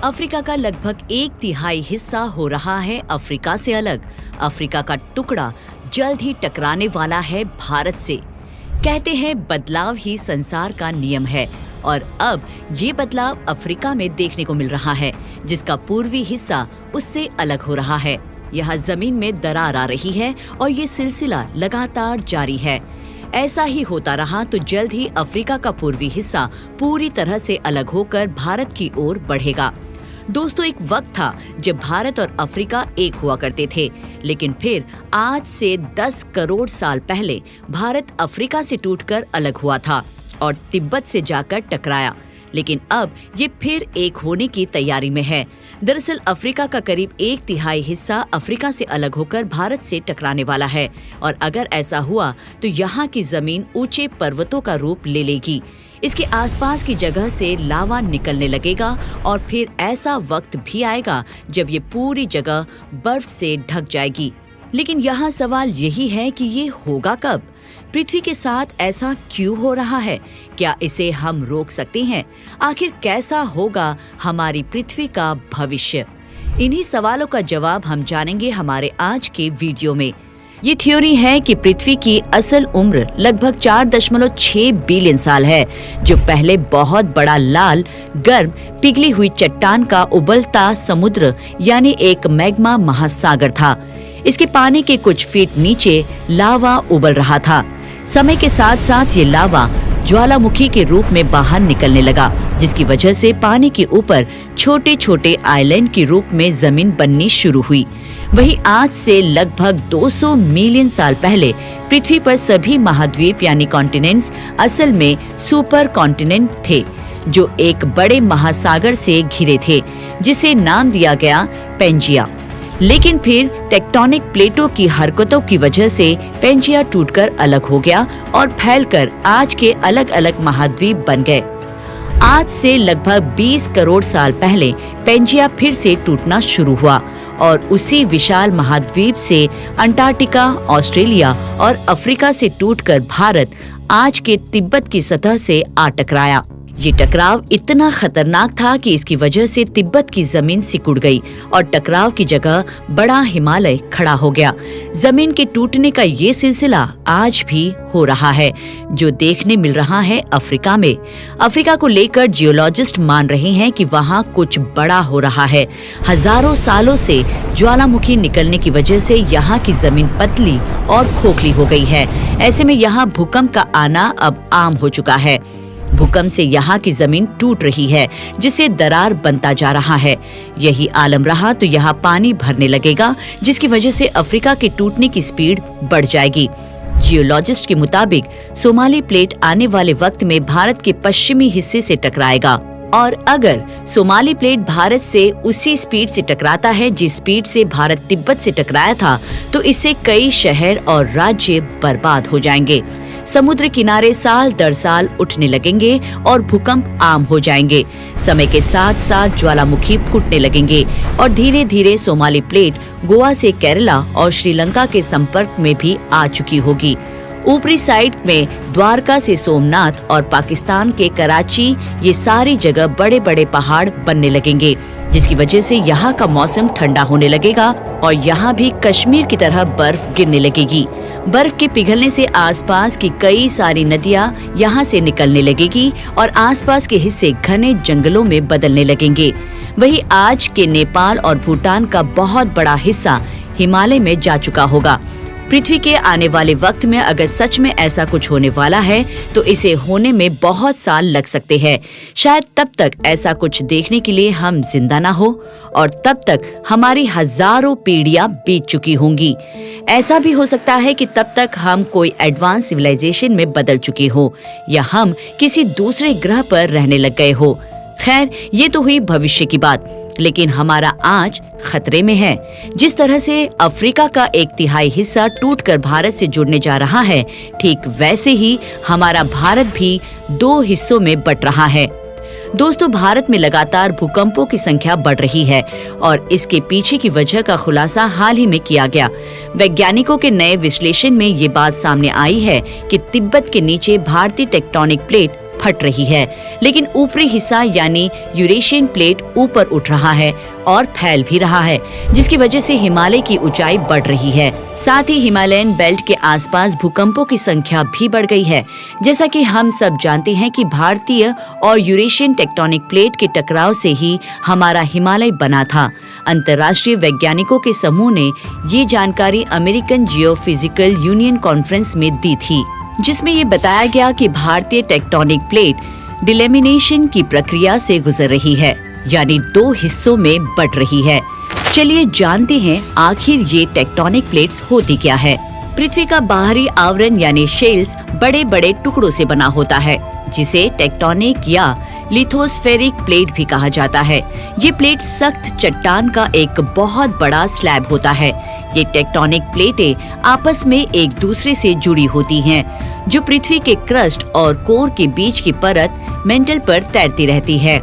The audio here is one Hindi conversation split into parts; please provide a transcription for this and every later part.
अफ्रीका का लगभग 1/3 हिस्सा हो रहा है अफ्रीका से अलग। अफ्रीका का टुकड़ा जल्द ही टकराने वाला है भारत से। कहते हैं बदलाव ही संसार का नियम है और अब ये बदलाव अफ्रीका में देखने को मिल रहा है, जिसका पूर्वी हिस्सा उससे अलग हो रहा है। यहाँ जमीन में दरार आ रही है और ये सिलसिला लगातार जारी है। ऐसा ही होता रहा तो जल्द ही अफ्रीका का पूर्वी हिस्सा पूरी तरह से अलग होकर भारत की ओर बढ़ेगा। दोस्तों, एक वक्त था जब भारत और अफ्रीका एक हुआ करते थे, लेकिन फिर आज से 10 करोड़ साल पहले भारत अफ्रीका से टूटकर अलग हुआ था और तिब्बत से जाकर टकराया। लेकिन अब ये फिर एक होने की तैयारी में है। दरअसल अफ्रीका का करीब 1/3 हिस्सा अफ्रीका से अलग होकर भारत से टकराने वाला है और अगर ऐसा हुआ तो यहाँ की जमीन ऊंचे पर्वतों का रूप ले लेगी। इसके आसपास की जगह से लावा निकलने लगेगा और फिर ऐसा वक्त भी आएगा जब ये पूरी जगह बर्फ से ढक जाएगी। लेकिन यहाँ सवाल यही है कि ये होगा कब? पृथ्वी के साथ ऐसा क्यों हो रहा है? क्या इसे हम रोक सकते हैं? आखिर कैसा होगा हमारी पृथ्वी का भविष्य? इन्हीं सवालों का जवाब हम जानेंगे हमारे आज के वीडियो में। ये थ्योरी है कि पृथ्वी की असल उम्र लगभग 4.6 बिलियन साल है, जो पहले बहुत बड़ा लाल गर्म पिघली हुई चट्टान का उबलता समुद्र यानी एक मैग्मा महासागर था। इसके पानी के कुछ फीट नीचे लावा उबल रहा था। समय के साथ साथ ये लावा ज्वालामुखी के रूप में बाहर निकलने लगा, जिसकी वजह से पानी के ऊपर छोटे छोटे आइलैंड के रूप में जमीन बननी शुरू हुई। वहीं आज से लगभग 200 मिलियन साल पहले पृथ्वी पर सभी महाद्वीप यानी कॉन्टिनेंट्स असल में सुपर कॉन्टिनेंट थे, जो एक बड़े महासागर से घिरे थे, जिसे नाम दिया गया पेंजिया। लेकिन फिर टेक्टोनिक प्लेटों की हरकतों की वजह से पेंजिया टूटकर अलग हो गया और फैलकर आज के अलग अलग महाद्वीप बन गए। आज से लगभग 20 करोड़ साल पहले पेंजिया फिर से टूटना शुरू हुआ और उसी विशाल महाद्वीप से अंटार्कटिका, ऑस्ट्रेलिया और अफ्रीका से टूटकर भारत आज के तिब्बत की सतह से आ टकराया। ये टकराव इतना खतरनाक था कि इसकी वजह से तिब्बत की जमीन सिकुड़ गई और टकराव की जगह बड़ा हिमालय खड़ा हो गया। जमीन के टूटने का ये सिलसिला आज भी हो रहा है, जो देखने मिल रहा है अफ्रीका में। अफ्रीका को लेकर जियोलॉजिस्ट मान रहे हैं कि वहाँ कुछ बड़ा हो रहा है। हजारों सालों से ज्वालामुखी निकलने की वजह से यहाँ की जमीन पतली और खोखली हो गई है। ऐसे में यहाँ भूकंप का आना अब आम हो चुका है। भूकंप से यहाँ की जमीन टूट रही है, जिससे दरार बनता जा रहा है। यही आलम रहा तो यहाँ पानी भरने लगेगा, जिसकी वजह से अफ्रीका के टूटने की स्पीड बढ़ जाएगी। जियोलॉजिस्ट के मुताबिक सोमाली प्लेट आने वाले वक्त में भारत के पश्चिमी हिस्से से टकराएगा और अगर सोमाली प्लेट भारत से उसी स्पीड से टकराता है जिस स्पीड से भारत तिब्बत से टकराया था, तो इससे कई शहर और राज्य बर्बाद हो जाएंगे। समुद्र किनारे साल दर साल उठने लगेंगे और भूकंप आम हो जाएंगे। समय के साथ साथ ज्वालामुखी फूटने लगेंगे और धीरे धीरे सोमाली प्लेट गोवा से केरला और श्रीलंका के संपर्क में भी आ चुकी होगी। ऊपरी साइड में द्वारका से सोमनाथ और पाकिस्तान के कराची, ये सारी जगह बड़े बड़े पहाड़ बनने लगेंगे, जिसकी वजह से यहाँ का मौसम ठंडा होने लगेगा और यहाँ भी कश्मीर की तरह बर्फ गिरने लगेगी। बर्फ के पिघलने से आसपास की कई सारी नदियां यहाँ से निकलने लगेगी और आसपास के हिस्से घने जंगलों में बदलने लगेंगे। वहीं आज के नेपाल और भूटान का बहुत बड़ा हिस्सा हिमालय में जा चुका होगा। पृथ्वी के आने वाले वक्त में अगर सच में ऐसा कुछ होने वाला है तो इसे होने में बहुत साल लग सकते हैं। शायद तब तक ऐसा कुछ देखने के लिए हम जिंदा ना हो और तब तक हमारी हजारों पीढ़ियां बीत चुकी होंगी। ऐसा भी हो सकता है कि तब तक हम कोई एडवांस सिविलाइजेशन में बदल चुके हो या हम किसी दूसरे ग्रह पर रहने लग गए हो। खैर, ये तो हुई भविष्य की बात, लेकिन हमारा आज खतरे में है। जिस तरह से अफ्रीका का 1/3 हिस्सा टूटकर भारत से जुड़ने जा रहा है, ठीक वैसे ही हमारा भारत भी 2 हिस्सों में बंट रहा है। दोस्तों, भारत में लगातार भूकंपों की संख्या बढ़ रही है और इसके पीछे की वजह का खुलासा हाल ही में किया गया। वैज्ञानिकों के नए विश्लेषण में ये बात सामने आई है कि तिब्बत के नीचे भारतीय टेक्टोनिक प्लेट फट रही है, लेकिन ऊपरी हिस्सा यानी यूरेशियन प्लेट ऊपर उठ रहा है और फैल भी रहा है, जिसकी वजह से हिमालय की ऊंचाई बढ़ रही है। साथ ही हिमालयन बेल्ट के आसपास भूकंपों की संख्या भी बढ़ गई है। जैसा कि हम सब जानते हैं कि भारतीय और यूरेशियन टेक्टोनिक प्लेट के टकराव से ही हमारा हिमालय बना था। अंतर्राष्ट्रीय वैज्ञानिकों के समूह ने ये जानकारी अमेरिकन जियोफिजिकल यूनियन कॉन्फ्रेंस में दी थी, जिसमें ये बताया गया कि भारतीय टेक्टोनिक प्लेट डिलेमिनेशन की प्रक्रिया से गुजर रही है, यानी दो हिस्सों में बट रही है। चलिए जानते हैं आखिर ये टेक्टोनिक प्लेट्स होती क्या है। पृथ्वी का बाहरी आवरण यानी शेल्स बड़े बड़े टुकड़ों से बना होता है, जिसे टेक्टोनिक या लिथोस्फेरिक प्लेट भी कहा जाता है। ये प्लेट सख्त चट्टान का एक बहुत बड़ा स्लैब होता है। ये टेक्टोनिक प्लेटें आपस में एक दूसरे से जुड़ी होती हैं, जो पृथ्वी के क्रस्ट और कोर के बीच की परत मेंटल पर तैरती रहती है।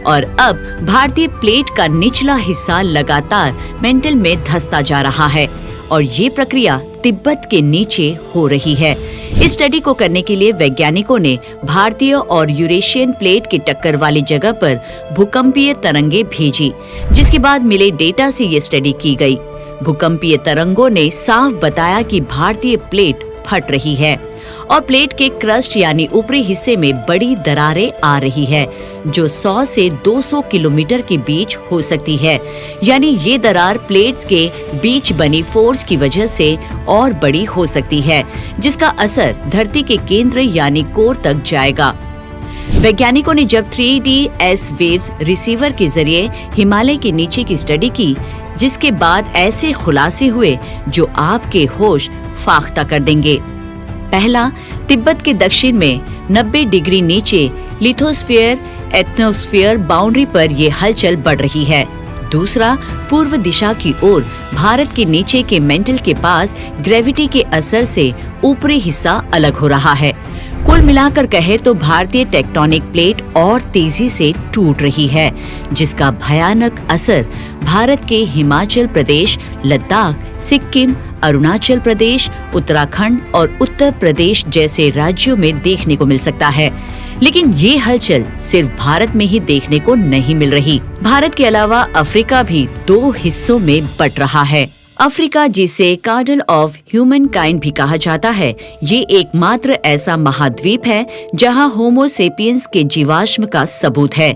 और अब भारतीय प्लेट का निचला हिस्सा लगातार मेंटल में धंसता जा रहा है और ये प्रक्रिया तिब्बत के नीचे हो रही है। इस स्टडी को करने के लिए वैज्ञानिकों ने भारतीय और यूरेशियन प्लेट की टक्कर वाली जगह पर भूकंपीय तरंगे भेजी, जिसके बाद मिले डेटा से ये स्टडी की गई। भूकंपीय तरंगों ने साफ बताया कि भारतीय प्लेट फट रही है और प्लेट के क्रस्ट यानी ऊपरी हिस्से में बड़ी दरारें आ रही है, जो 100 से 200 किलोमीटर के बीच हो सकती है। यानी ये दरार प्लेट्स के बीच बनी फोर्स की वजह से और बड़ी हो सकती है, जिसका असर धरती के केंद्र यानी कोर तक जाएगा। वैज्ञानिकों ने जब 3DS वेव्स रिसीवर के जरिए हिमालय के नीचे की स्टडी की, जिसके बाद ऐसे खुलासे हुए जो आपके होश फाख्ता कर देंगे। पहला, तिब्बत के दक्षिण में 90 डिग्री नीचे लिथोस्फीयर एटमॉस्फेयर बाउंड्री पर ये हलचल बढ़ रही है। दूसरा, पूर्व दिशा की ओर भारत के नीचे के मेंटल के पास ग्रेविटी के असर से ऊपरी हिस्सा अलग हो रहा है। कुल मिलाकर कहे तो भारतीय टेक्टोनिक प्लेट और तेजी से टूट रही है, जिसका भयानक असर भारत के हिमाचल प्रदेश, लद्दाख, सिक्किम, अरुणाचल प्रदेश, उत्तराखंड और उत्तर प्रदेश जैसे राज्यों में देखने को मिल सकता है। लेकिन ये हलचल सिर्फ भारत में ही देखने को नहीं मिल रही। भारत के अलावा अफ्रीका भी दो हिस्सों में बट रहा है। अफ्रीका, जिसे कार्डल ऑफ ह्यूमन काइंड भी कहा जाता है, ये एकमात्र ऐसा महाद्वीप है जहां होमो सेपियंस के जीवाश्म का सबूत है।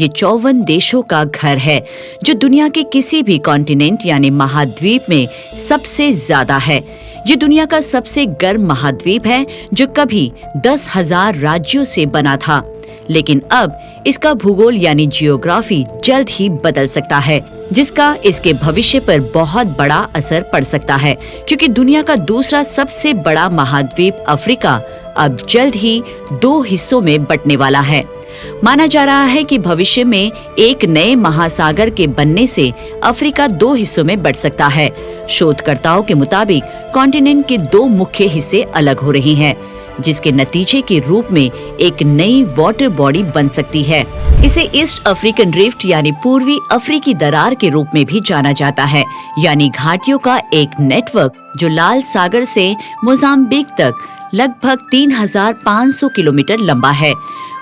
ये 54 देशों का घर है, जो दुनिया के किसी भी कॉन्टिनेंट यानी महाद्वीप में सबसे ज्यादा है। ये दुनिया का सबसे गर्म महाद्वीप है, जो कभी 10,000 राज्यों से बना था, लेकिन अब इसका भूगोल यानी जियोग्राफी जल्द ही बदल सकता है, जिसका इसके भविष्य पर बहुत बड़ा असर पड़ सकता है, क्योंकि दुनिया का दूसरा सबसे बड़ा महाद्वीप अफ्रीका अब जल्द ही दो हिस्सों में बंटने वाला है। माना जा रहा है कि भविष्य में एक नए महासागर के बनने से अफ्रीका दो हिस्सों में बंट सकता है। शोधकर्ताओं के मुताबिक कॉन्टिनेंट के दो मुख्य हिस्से अलग हो रहे हैं, जिसके नतीजे के रूप में एक नई वाटर बॉडी बन सकती है। इसे ईस्ट अफ्रीकन रिफ्ट यानी पूर्वी अफ्रीकी दरार के रूप में भी जाना जाता है, यानी घाटियों का एक नेटवर्क जो लाल सागर से मोजाम्बिक तक लगभग 3,500 किलोमीटर लंबा है।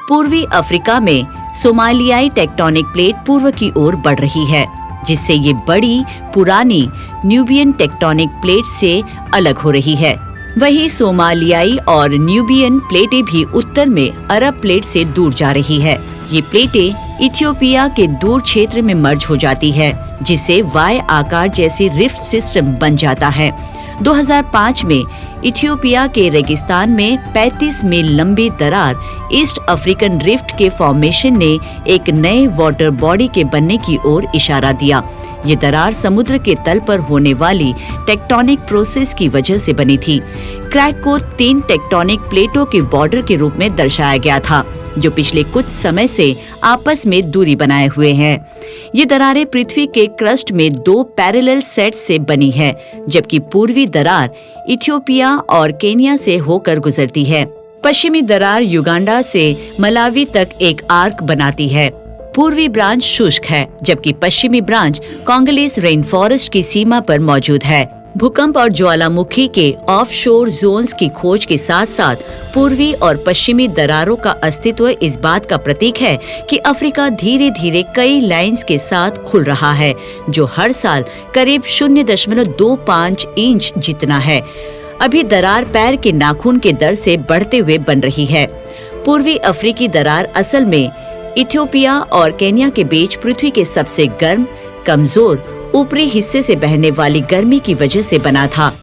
पूर्वी अफ्रीका में सोमालियाई टेक्टोनिक प्लेट पूर्व की ओर बढ़ रही है, जिससे ये बड़ी पुरानी न्यूबियन टेक्टोनिक प्लेट से अलग हो रही है। वहीं सोमालियाई और न्यूबियन प्लेटें भी उत्तर में अरब प्लेट से दूर जा रही है। ये प्लेटें इथियोपिया के दूर क्षेत्र में मर्ज हो जाती है, जिससे वाई आकार जैसी रिफ्ट सिस्टम बन जाता है। 2005 में इथियोपिया के रेगिस्तान में 35 मील लंबी दरार ईस्ट अफ्रीकन रिफ्ट के फॉर्मेशन ने एक नए वाटर बॉडी के बनने की ओर इशारा दिया। ये दरार समुद्र के तल पर होने वाली टेक्टोनिक प्रोसेस की वजह से बनी थी। क्रैक को 3 टेक्टोनिक प्लेटों के बॉर्डर के रूप में दर्शाया गया था, जो पिछले कुछ समय से आपस में दूरी बनाए हुए हैं। ये दरारें पृथ्वी के क्रस्ट में 2 पैरेलल सेट से बनी है, जबकि पूर्वी दरार इथियोपिया और केन्या से होकर गुजरती है। पश्चिमी दरार युगांडा से मलावी तक एक आर्क बनाती है। पूर्वी ब्रांच शुष्क है, जबकि पश्चिमी ब्रांच कांगोलीज रेन फॉरेस्ट की सीमा पर मौजूद है। भूकंप और ज्वालामुखी के ऑफशोर जोन्स की खोज के साथ साथ पूर्वी और पश्चिमी दरारों का अस्तित्व इस बात का प्रतीक है कि अफ्रीका धीरे धीरे कई लाइंस के साथ खुल रहा है, जो हर साल करीब 0.25 इंच जितना है। अभी दरार पैर के नाखून के दर से बढ़ते हुए बन रही है। पूर्वी अफ्रीकी दरार असल में इथियोपिया और केन्या के बीच पृथ्वी के सबसे गर्म, कमजोर ऊपरी हिस्से से बहने वाली गर्मी की वजह से बना था।